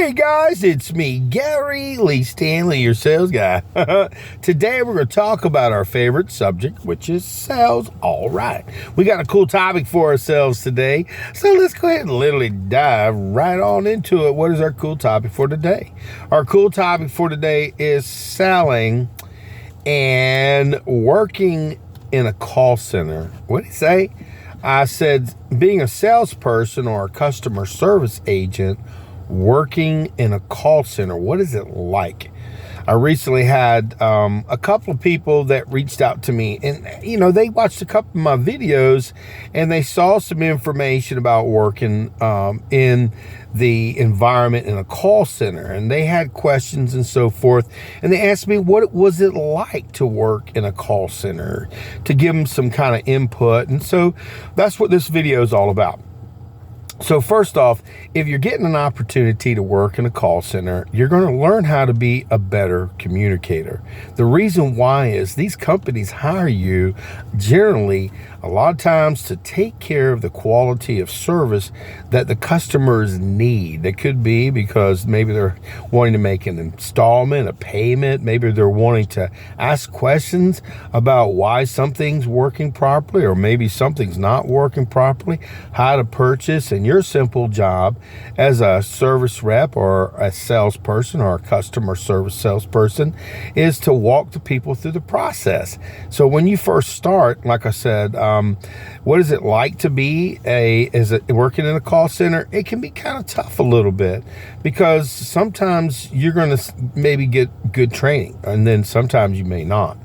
Hey guys, it's me, Gary Lee Stanley, your sales guy. Today we're going to talk about our favorite subject, which is sales. All right. We got a cool topic for ourselves today. So let's go ahead and literally dive right on into it. What is our cool topic for today? Our cool topic for today is selling and working in a call center. What did he say? I said being a salesperson or a customer service agent working in a call center. What is it like? I recently had a couple of people that reached out to me, and they watched a couple of my videos and they saw some information about working in the environment in a call center, and they had questions and so forth, and they asked me what was it like to work in a call center, to give them some kind of input. And so that's what this video is all about. So first off, if you're getting an opportunity to work in a call center, you're going to learn how to be a better communicator. The reason why is these companies hire you generally a lot of times to take care of the quality of service that the customers need. That could be because maybe they're wanting to make an installment, a payment. Maybe they're wanting to ask questions about why something's working properly, or maybe something's not working properly, how to purchase. And your simple job as a service rep or a salesperson or a customer service salesperson is to walk the people through the process. So when you first start, like I said, what is it like to be working in a call center? It can be kind of tough a little bit because sometimes you're going to maybe get good training and then sometimes you may not.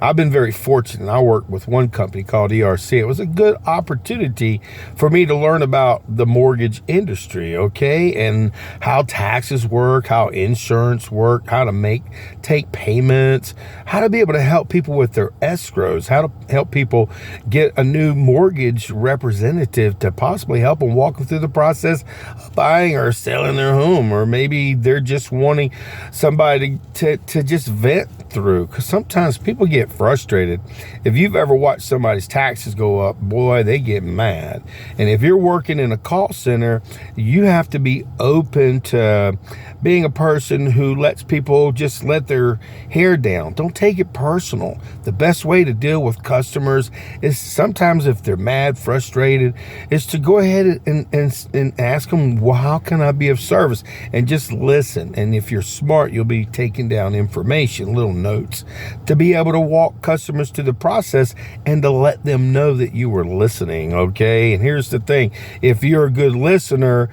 I've been very fortunate. I worked with one company called ERC. It was a good opportunity for me to learn about the mortgage industry, okay, and how taxes work, how insurance work, how to take payments, how to be able to help people with their escrows, how to help people get a new mortgage representative to possibly help them walk them through the process of buying or selling their home, or maybe they're just wanting somebody to just vent through, because sometimes people get frustrated. If you've ever watched somebody's taxes go up, boy, they get mad. And if you're working in a call center, you have to be open to being a person who lets people just let their hair down. Don't take it personal. The best way to deal with customers is sometimes if they're mad, frustrated, is to go ahead and ask them, well, how can I be of service? And just listen. And if you're smart, you'll be taking down information, little notes, to be able to walk customers through the process and to let them know that you were listening, okay? And here's the thing. If you're a good listener,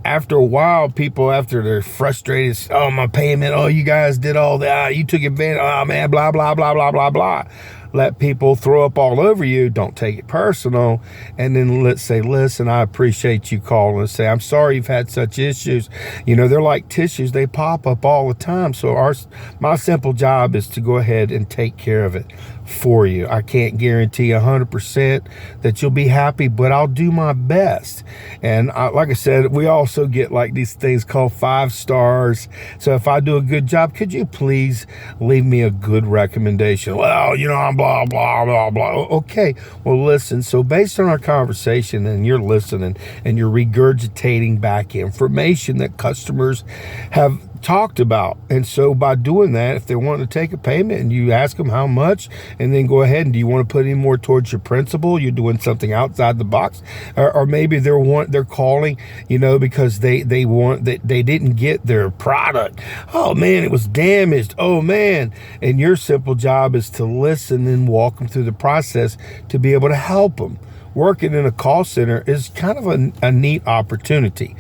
after a while, people, after they're frustrated, oh, my payment, oh, you guys did all that, you took advantage, oh, man, blah, blah, blah, blah, blah, blah. Let people throw up all over you. Don't take it personal. And then let's say, listen, I appreciate you calling and say, I'm sorry you've had such issues. They're like tissues. They pop up all the time. So my simple job is to go ahead and take care of it for you. I can't guarantee 100% that you'll be happy, but I'll do my best. And like I said, we also get like these things called 5 stars. So if I do a good job, could you please leave me a good recommendation? Well, I'm blah, blah, blah, blah. Okay, well, listen. So based on our conversation, and you're listening and you're regurgitating back information that customers have talked about. And so by doing that, if they want to take a payment and you ask them how much, and then go ahead and do you want to put any more towards your principal? You're doing something outside the box, or maybe they're calling, because they didn't get their product. Oh man, it was damaged. Oh man. And your simple job is to listen and walk them through the process to be able to help them. Working in a call center is kind of a neat opportunity,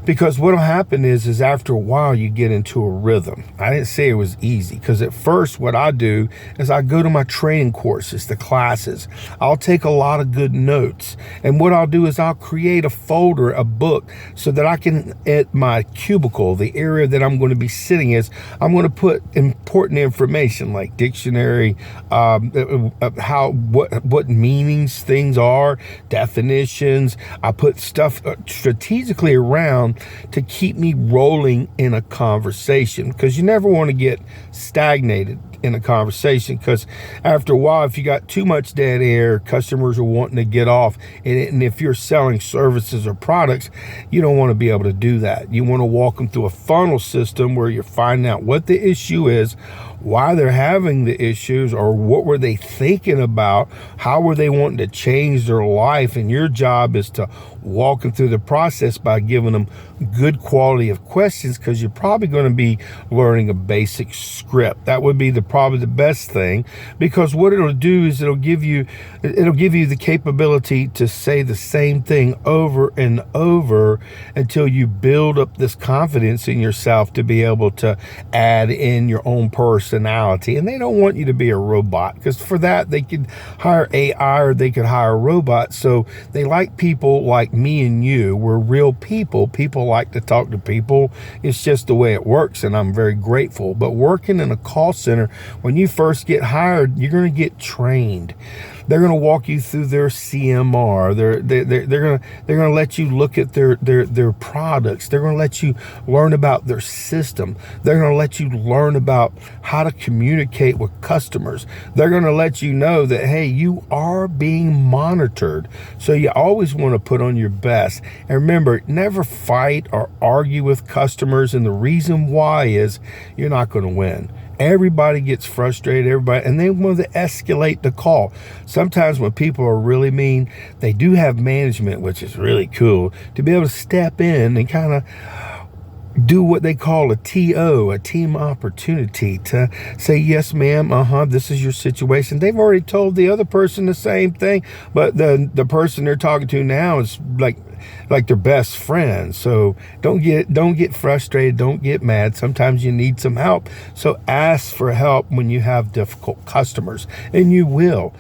because what'll happen is after a while you get into a rhythm. I didn't say it was easy, because at first what I do is I go to my training courses, the classes. I'll take a lot of good notes, and what I'll do is I'll create a folder, a book, so that I can, at my cubicle, the area that I'm going to be sitting is, I'm going to put important information like dictionary, what meanings things are, definitions. I put stuff strategically around to keep me rolling in a conversation, because you never want to get stagnated. in the conversation, because after a while, if you got too much dead air, customers are wanting to get off. And if you're selling services or products, you don't want to be able to do that. You want to walk them through a funnel system where you're finding out what the issue is, why they're having the issues, or what were they thinking about, how were they wanting to change their life. And your job is to walk them through the process by giving them good quality of questions, because you're probably going to be learning a basic script. That would be probably the best thing, because what it'll do is it'll give you the capability to say the same thing over and over until you build up this confidence in yourself to be able to add in your own personality. And they don't want you to be a robot, because for that they could hire AI or they could hire robots. So they like people like me and you. We're real people. People like to talk to people. It's just the way it works, and I'm very grateful. But working in a call center, when you first get hired, you're going to get trained. They're going to walk you through their CMR. They're going to let you look at their products. They're going to let you learn about their system. They're going to let you learn about how to communicate with customers. They're going to let you know that, hey, you are being monitored. So you always want to put on your best. And remember, never fight or argue with customers. And the reason why is you're not going to win. Everybody gets frustrated, and they want to escalate the call. Sometimes when people are really mean, they do have management, which is really cool, to be able to step in and kind of do what they call a TO, a team opportunity, to say, yes, ma'am, this is your situation. They've already told the other person the same thing, but the person they're talking to now is like their best friend. So don't get frustrated, don't get mad. Sometimes you need some help. So ask for help when you have difficult customers, and you will.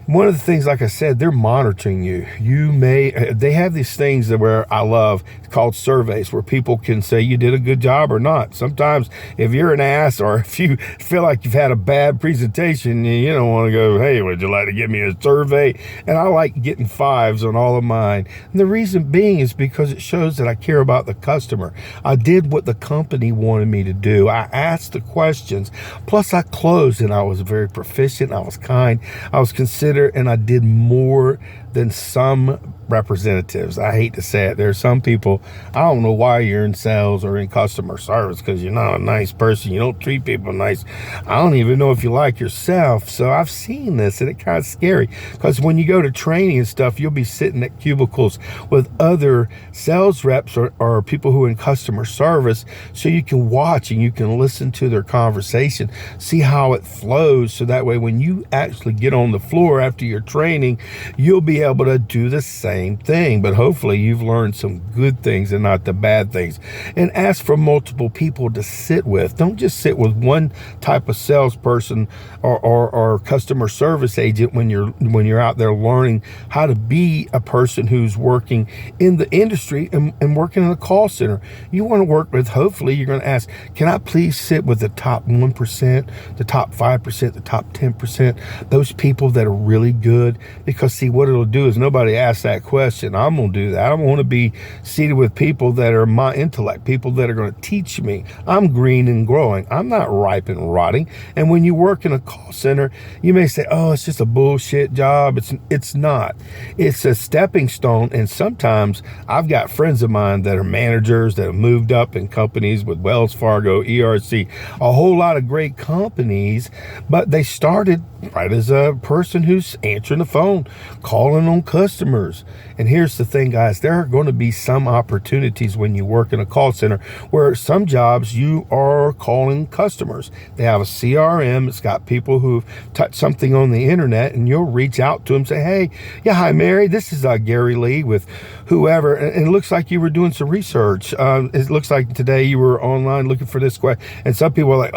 One of the things, like I said, they're monitoring you. They have these things where I love, called surveys, where people can say you did a good job or not. Sometimes if you're an ass, or if you feel like you've had a bad presentation, you don't want to go, hey, would you like to give me a survey? And I like getting 5s on all of mine. And the reason being is because it shows that I care about the customer. I did what the company wanted me to do. I asked the questions. Plus I closed, and I was very proficient. I was kind. I was considerate. And I did more than some representatives. I hate to say it. There are some people, I don't know why you're in sales or in customer service, because you're not a nice person. You don't treat people nice. I don't even know if you like yourself. So I've seen this, and it's kind of scary, because when you go to training and stuff, you'll be sitting at cubicles with other sales reps or people who are in customer service, so you can watch and you can listen to their conversation, see how it flows, so that way when you actually get on the floor after your training, you'll be able to do the same thing. But hopefully you've learned some good things and not the bad things. And ask for multiple people to sit with. Don't just sit with one type of salesperson or customer service agent when you're out there learning how to be a person who's working in the industry and working in a call center. You want to work with, hopefully you're going to ask, can I please sit with the top 1%, the top 5%, the top 10%, those people that are really good? Because see, what it'll do is nobody asks that question. I'm going to do that. I want to be seated with people that are my intellect, people that are going to teach me. I'm green and growing. I'm not ripe and rotting. And when you work in a call center, you may say, oh, it's just a bullshit job. It's not. It's a stepping stone. And sometimes I've got friends of mine that are managers that have moved up in companies with Wells Fargo, ERC, a whole lot of great companies, but they started right as a person who's answering the phone, calling on customers. And here's the thing, guys, there are going to be some opportunities when you work in a call center where some jobs you are calling customers. They have a CRM. It's got people who've touched something on the internet, and you'll reach out to them and say, hey, yeah, hi, Mary. This is Gary Lee with whoever. And it looks like you were doing some research. It looks like today you were online looking for this question. And some people are like,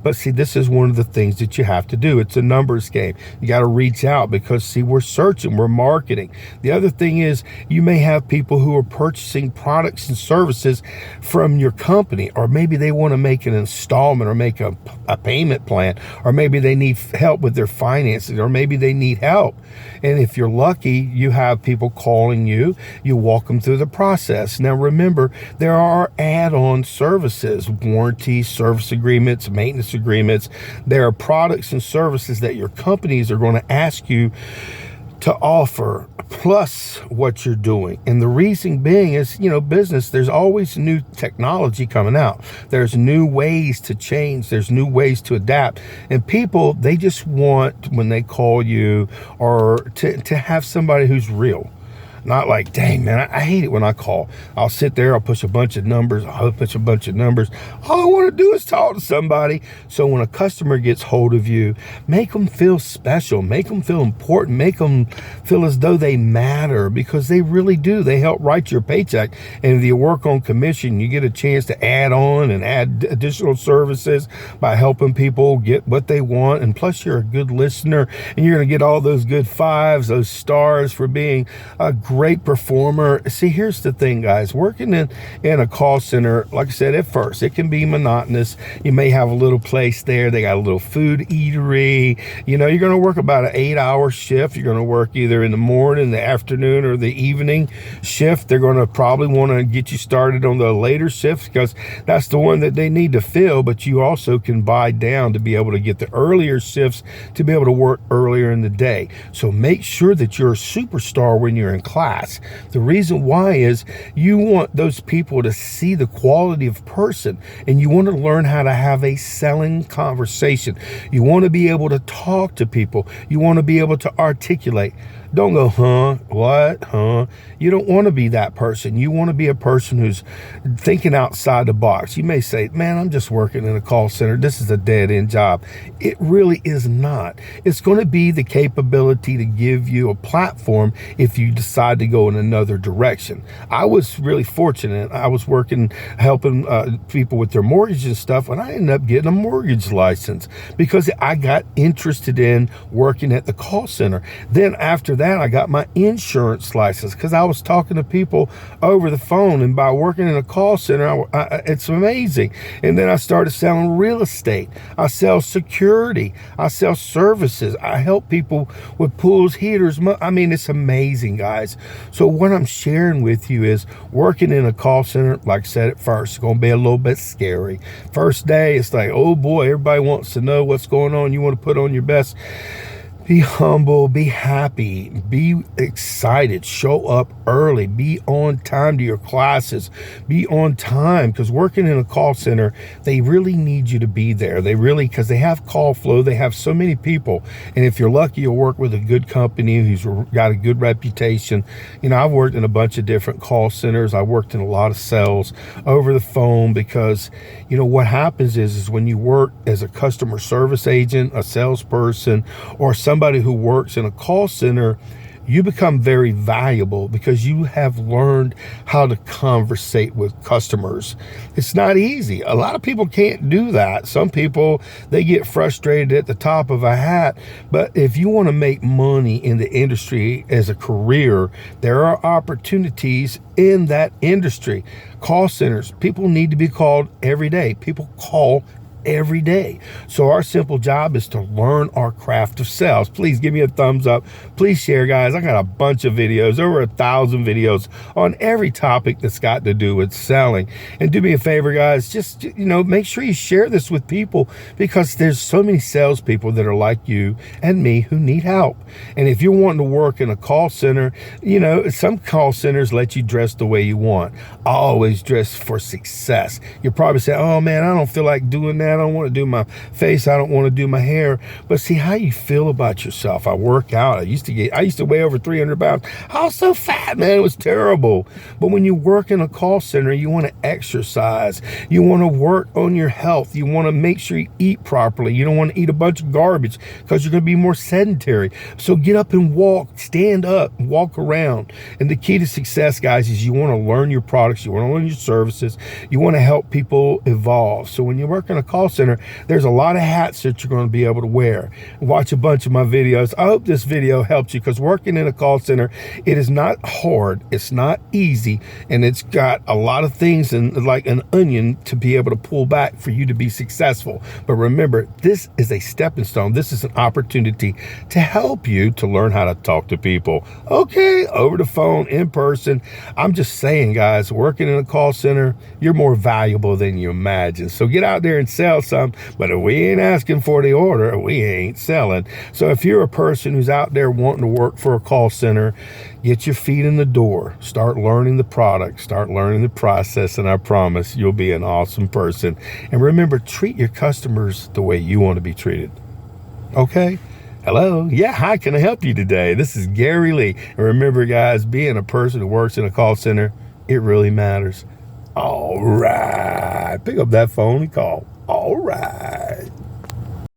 But see, this is one of the things that you have to do. It's a numbers game. You got got to reach out because, see, we're searching, we're marketing. The other thing is you may have people who are purchasing products and services from your company, or maybe they want to make an installment or make a payment plan, or maybe they need help with their finances, or maybe they need help. And if you're lucky, you have people calling you, you walk them through the process. Now, remember, there are add-on services, warranties, service agreements, maintenance agreements. There are products and services that your companies are going to ask you to offer, plus what you're doing. And the reason being is, business, there's always new technology coming out. There's new ways to change. There's new ways to adapt. And people, they just want, when they call you, or to have somebody who's real. Not like, dang, man, I hate it when I call. I'll sit there, I'll push a bunch of numbers. All I want to do is talk to somebody. So when a customer gets hold of you, make them feel special, make them feel important, make them feel as though they matter, because they really do. They help write your paycheck. And if you work on commission, you get a chance to add on and add additional services by helping people get what they want. And plus, you're a good listener, and you're going to get all those good fives, those stars for being a great performer. See, here's the thing, guys. Working in a call center, like I said, at first, it can be monotonous. You may have a little place there. They got a little food eatery. You're going to work about an 8-hour shift. You're going to work either in the morning, the afternoon, or the evening shift. They're going to probably want to get you started on the later shift because that's the one that they need to fill, but you also can buy down to be able to get the earlier shifts to be able to work earlier in the day. So make sure that you're a superstar when you're in class. The reason why is you want those people to see the quality of person, and you want to learn how to have a selling conversation. You want to be able to talk to people. You want to be able to articulate. Don't go, huh? What? Huh? You don't want to be that person. You want to be a person who's thinking outside the box. You may say, man, I'm just working in a call center. This is a dead-end job. It really is not. It's going to be the capability to give you a platform if you decide to go in another direction. I was really fortunate. I was working, helping people with their mortgage and stuff, and I ended up getting a mortgage license because I got interested in working at the call center. Then after that, I got my insurance license because I was talking to people over the phone, and by working in a call center, it's amazing. And then I started selling real estate. I sell security. I sell services. I help people with pools, heaters. I mean, it's amazing, guys. So what I'm sharing with you is working in a call center, like I said at first, it's going to be a little bit scary. First day, it's like, oh boy, everybody wants to know what's going on. You want to put on your best. Be humble, be happy, be excited, show up early, be on time to your classes, be on time, because working in a call center, they really need you to be there. Because they have call flow, they have so many people. And if you're lucky, you'll work with a good company who's got a good reputation. I've worked in a bunch of different call centers. I worked in a lot of sales over the phone because, what happens is when you work as a customer service agent, a salesperson, or somebody who works in a call center, you become very valuable because you have learned how to conversate with customers. It's not easy. A lot of people can't do that. Some people, they get frustrated at the top of a hat. But if you want to make money in the industry as a career, there are opportunities in that industry. Call centers, people need to be called every day. People call every day. So our simple job is to learn our craft of sales. Please give me a thumbs up. Please share, guys. I got a bunch of videos, over 1,000 videos on every topic that's got to do with selling. And do me a favor, guys, just, make sure you share this with people, because there's so many salespeople that are like you and me who need help. And if you're wanting to work in a call center, some call centers let you dress the way you want. I always dress for success. You're probably saying, oh man, I don't feel like doing that. I don't want to do my face. I don't want to do my hair. But see how you feel about yourself. I work out. I used to weigh over 300 pounds. I was so fat, man. It was terrible. But when you work in a call center, you want to exercise. You want to work on your health. You want to make sure you eat properly. You don't want to eat a bunch of garbage because you're going to be more sedentary. So get up and walk. Stand up. Walk around. And the key to success, guys, is you want to learn your products. You want to learn your services. You want to help people evolve. So when you work in a call call center, there's a lot of hats that you're going to be able to wear. Watch a bunch of my videos. I hope this video helps you, because working in a call center, it is not hard, it's not easy, and it's got a lot of things and like an onion to be able to pull back for you to be successful. But remember, this is a stepping stone. This is an opportunity to help you to learn how to talk to people. Okay, over the phone, in person. I'm just saying, guys, working in a call center, you're more valuable than you imagine. So get out there and sell some. But if we ain't asking for the order, we ain't selling. So if you're a person who's out there wanting to work for a call center, get your feet in the door. Start learning the product. Start learning the process. And I promise you'll be an awesome person. And remember, treat your customers the way you want to be treated. Okay? Hello? Yeah, how can I help you today? This is Gary Lee. And remember, guys, being a person who works in a call center, it really matters. All right. Pick up that phone and call. All right.